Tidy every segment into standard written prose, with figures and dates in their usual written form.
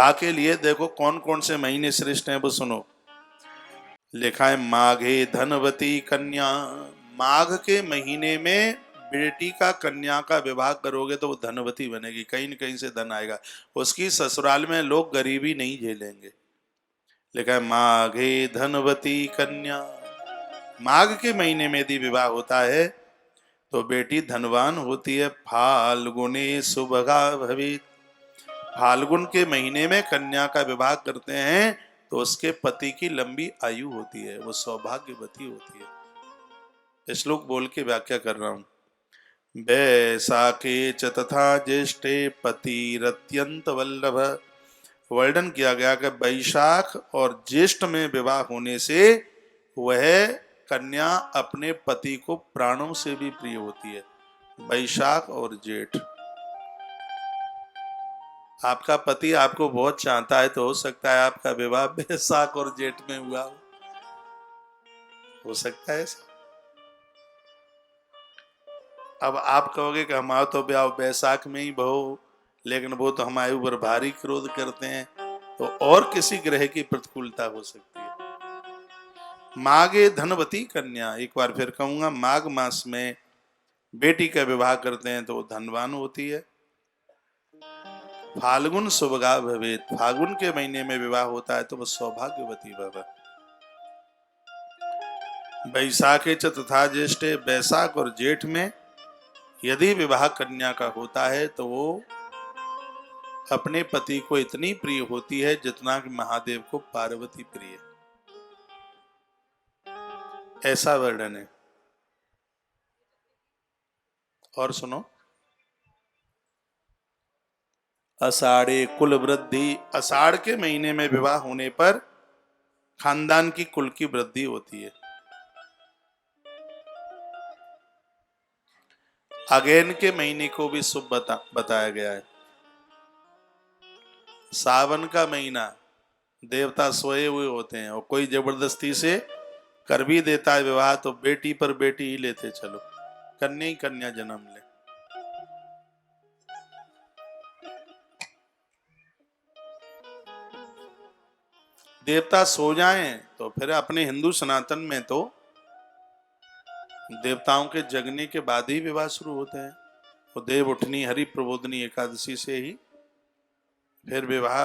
विवाह के लिए देखो कौन कौन से महीने श्रेष्ठ हैं वो सुनो। लिखा है माघे धनवती कन्या, माघ के महीने में बेटी का कन्या का विवाह करोगे तो वो धनवती बनेगी, कहीं न कहीं से धन आएगा, उसकी ससुराल में लोग गरीबी नहीं झेलेंगे। लिखा है माघे धनवती कन्या, माघ के महीने में यदि विवाह होता है तो बेटी धनवान होती है। फाल्गुने सुभगा भवेत्, फाल्गुन के महीने में कन्या का विवाह करते हैं तो उसके पति की लंबी आयु होती है, वो सौभाग्यवती होती है। श्लोक बोल के व्याख्या कर रहा हूं। वैसाखे च तथा ज्येष्ठे पतिरत्यंत वल्लभ, वर्णन किया गया कि वैशाख और ज्येष्ठ में विवाह होने से वह कन्या अपने पति को प्राणों से भी प्रिय होती है। वैशाख और जेठ, आपका पति आपको बहुत चाहता है तो हो सकता है आपका विवाह वैशाख और जेठ में हुआ हो सकता है ऐसा। अब आप कहोगे कि हमारा तो ब्याह वैशाख में ही बहु, लेकिन वो तो हमारे ऊपर भारी क्रोध करते हैं, तो और किसी ग्रह की प्रतिकूलता हो सकती है। माघे धनवती कन्या, एक बार फिर कहूंगा, माघ मास में बेटी का विवाह करते हैं तो वो धनवान होती है। फाल्गुन सुभगा भवेत्, फागुन के महीने में विवाह होता है तो वह सौभाग्यवती भव। वैशाखे च तथा ज्येष्ठे, वैशाख और जेठ में यदि विवाह कन्या का होता है तो वो अपने पति को इतनी प्रिय होती है जितना कि महादेव को पार्वती प्रिय, ऐसा वर्णन है। और सुनो, आषाढ़े कुल वृद्धि, आषाढ़ के महीने में विवाह होने पर खानदान की कुल की वृद्धि होती है। अगेन के महीने को भी शुभ बताया गया है। सावन का महीना, देवता सोए हुए होते हैं और कोई जबरदस्ती से कर भी देता है विवाह तो बेटी पर बेटी ही लेते चलो, कन्या ही कन्या जन्म ले। देवता सो जाएं तो फिर अपने हिंदू सनातन में तो देवताओं के जगने के बाद ही विवाह शुरू होते हैं, तो देव उठनी हरि प्रबोधनी एकादशी से ही फिर विवाह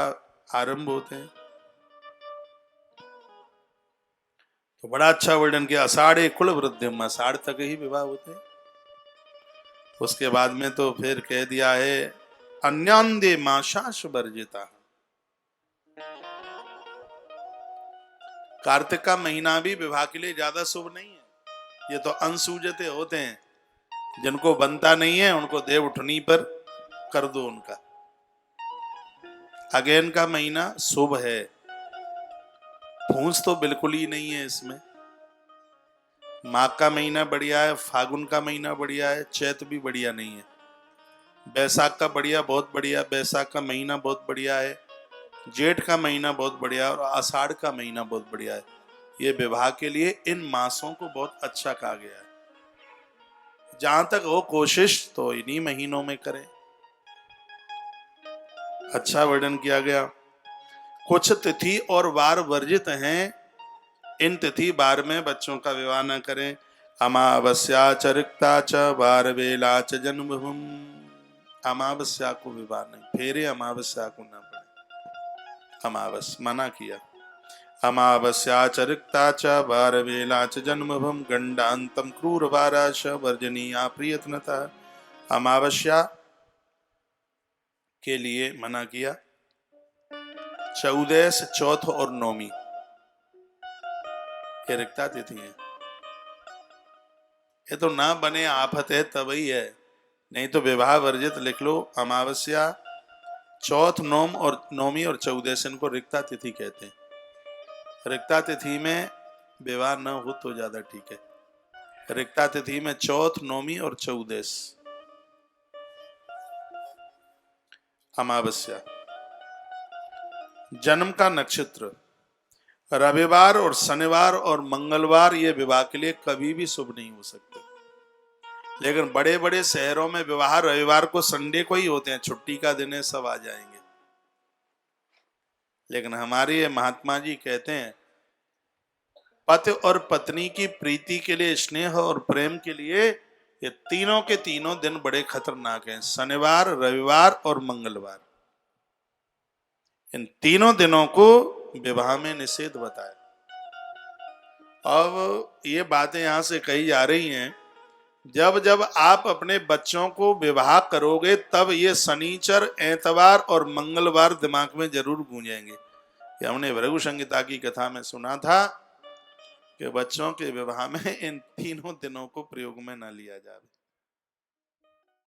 आरंभ होते हैं। तो बड़ा अच्छा वर्णन किया, आषाढ़े कुल वृद्धिम, आषाढ़ तक ही विवाह होते हैं। उसके बाद में तो फिर कह दिया है अन्यांदे माशाश वर्जिता, कार्तिक का महीना भी विवाह के लिए ज्यादा शुभ नहीं है। ये तो अनसूजते होते हैं, जिनको बनता नहीं है उनको देव उठनी पर कर दो उनका। अगेन का महीना शुभ है, फूंस तो बिल्कुल ही नहीं है इसमें। माघ का महीना बढ़िया है, फागुन का महीना बढ़िया है, चैत भी बढ़िया नहीं है। बैसाख का बढ़िया, बहुत बढ़िया, बैसाख का महीना बहुत बढ़िया है, जेठ का महीना बहुत बढ़िया और आषाढ़ का महीना बहुत बढ़िया है। ये विवाह के लिए इन मासों को बहुत अच्छा कहा गया है। जहां तक हो कोशिश तो इन्हीं महीनों में करें, अच्छा वर्णन किया गया। कुछ तिथि और वार वर्जित हैं, इन तिथि बार में बच्चों का विवाह न करें। अमावस्या च रिक्ता च वार वेला च जन्मभूमि, अमावस्या को विवाह नहीं, फेरे अमावस्या को न पड़े, अमावस मना किया। अमावस्या च रिक्ता च वार वेला च जन्मभूमि, गंडांतम क्रूर वारा च वर्जनीया प्रियतनता, अमावस्या के लिए मना किया। 14 चौथ और नौमी ये रिक्ता तिथि है, ये तो ना बने आफत है तभी है, नहीं तो विवाह वर्जित लिख लो। अमावस्या, चौथ, नौम और नौमी और 14 इनको रिक्ता तिथि कहते हैं। रिक्ता तिथि में विवाह न हो तो ज्यादा ठीक है। रिक्ता तिथि में चौथ, नौमी और 14। अमावस्या, जन्म का नक्षत्र रविवार और शनिवार और मंगलवार ये विवाह के लिए कभी भी शुभ नहीं हो सकते। लेकिन बड़े बड़े शहरों में विवाह रविवार को, संडे को ही होते हैं, छुट्टी का दिन है, सब आ जाएंगे। लेकिन हमारे ये महात्मा जी कहते हैं पति और पत्नी की प्रीति के लिए, स्नेह और प्रेम के लिए ये तीनों के तीनों दिन बड़े खतरनाक हैं, शनिवार, रविवार और मंगलवार। इन तीनों दिनों को विवाह में निषेध बताया। अब ये बातें यहां से कही जा रही हैं, जब जब आप अपने बच्चों को विवाह करोगे तब ये शनिचर, एतवार और मंगलवार दिमाग में जरूर गूंजेंगे। ये हमने भृगु संहिता की कथा में सुना था कि बच्चों के विवाह में इन तीनों दिनों को प्रयोग में न लिया जाए।